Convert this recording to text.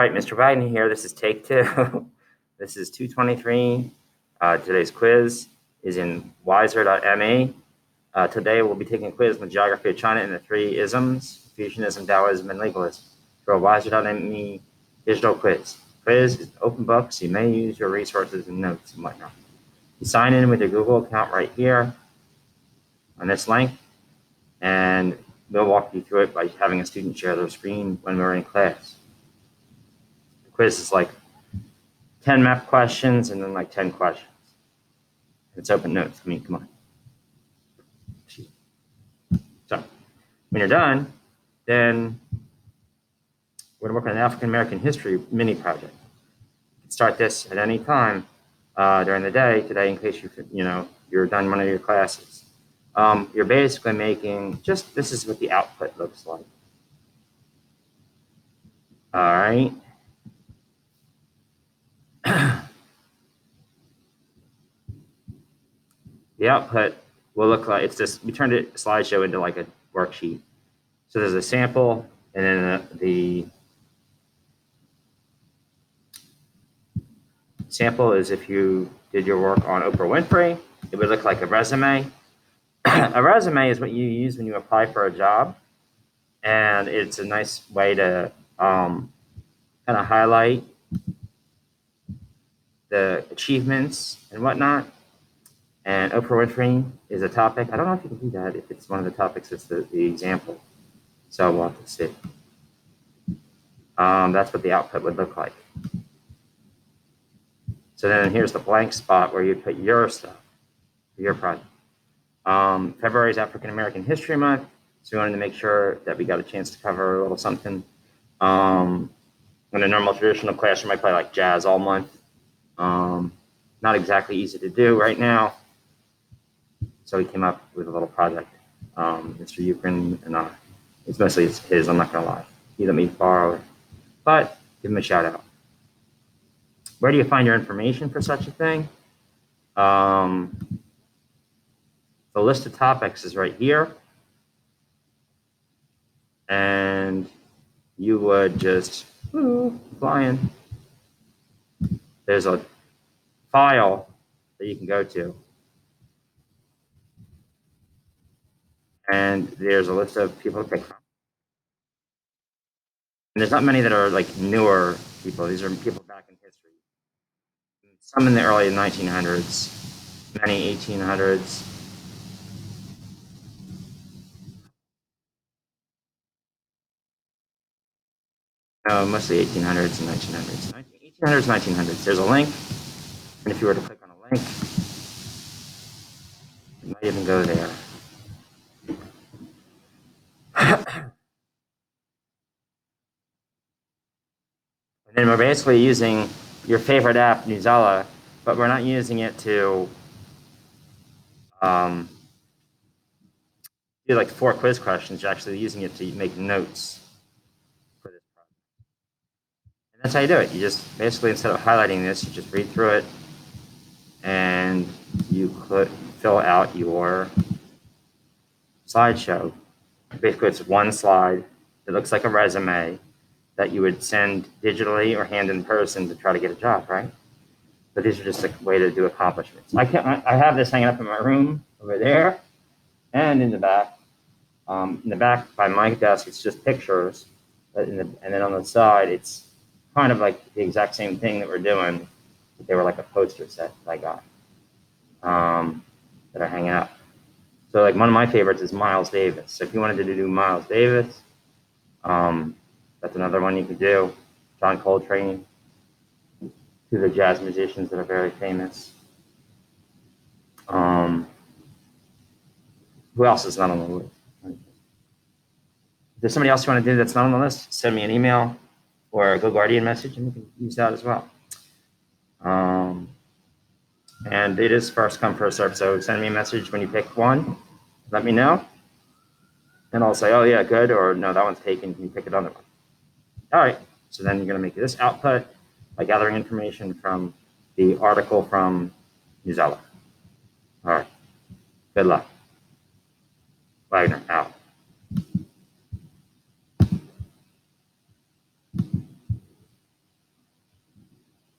right, Mr. Wagner here. This is take two. This is 223. Today's quiz is in wiser.me. Today we'll be taking a quiz on the geography of China and the three isms: Confucianism, Taoism, and legalism. For a wiser.me digital quiz. Quiz is an open book, so you may use your resources and notes and whatnot. You sign in with your Google account right here on this link, and we'll walk you through it by having a student share their screen when we're in class. The quiz is like 10 map questions and then like 10 questions. It's open notes. I mean, come on. So when you're done, then we're going to work on an African American history mini project. You can start this at any time during the day today, in case you're done one of your classes. You're basically making this is what the output looks like. All right. The output will look like we turned it slideshow into like a worksheet. So there's a sample, and then the sample is if you did your work on Oprah Winfrey, it would look like a resume. A resume is what you use when you apply for a job, and it's a nice way to kind of highlight the achievements and whatnot. And Oprah Winfrey is a topic. I don't know if you can do that. If it's one of the topics, it's the example. So we'll have to see. That's what the output would look like. So then here's the blank spot where you put your stuff, your project. February is African American History Month, so we wanted to make sure that we got a chance to cover a little something. In a normal traditional class, you might play like jazz all month. Not exactly easy to do right now. So we came up with a little project, Mr. Eucrin and I. It's mostly his, I'm not going to lie. He let me borrow it, but give him a shout out. Where do you find your information for such a thing? The list of topics is right here. And you would just fly in. There's a file that you can go to. And there's a list of people to pick from. And there's not many that are like newer people. These are people back in history. Some in the early 1900s, many 1800s. No, mostly 1800s and 1900s. 1800s, 1900s. There's a link. And if you were to click on a link, you might even go there. And then we're basically using your favorite app, Newsela, but we're not using it to do like 4 quiz questions. You're actually using it to make notes for this project. And that's how you do it. You just basically, instead of highlighting this, you just read through it and you could fill out your slideshow. Basically, it's one slide. It looks like a resume that you would send digitally or hand in person to try to get a job, right? But these are just a way to do accomplishments. I have this hanging up in my room over there and in the back. In the back by my desk, it's just pictures. And then on the side, it's kind of like the exact same thing that we're doing. But they were like a poster set that I got that are hanging up. So like one of my favorites is Miles Davis. So if you wanted to do Miles Davis, that's another one you could do. John Coltrane, two of the jazz musicians that are very famous. Who else is not on the list? If there's somebody else you want to do that's not on the list, send me an email or a GoGuardian message, and we can use that as well. And it is first come, first serve. So send me a message when you pick one. Let me know. And I'll say, oh, yeah, good. Or no, that one's taken. Can you pick another one? All right. So then you're going to make this output by gathering information from the article from Newsela. All right. Good luck. Wagner out.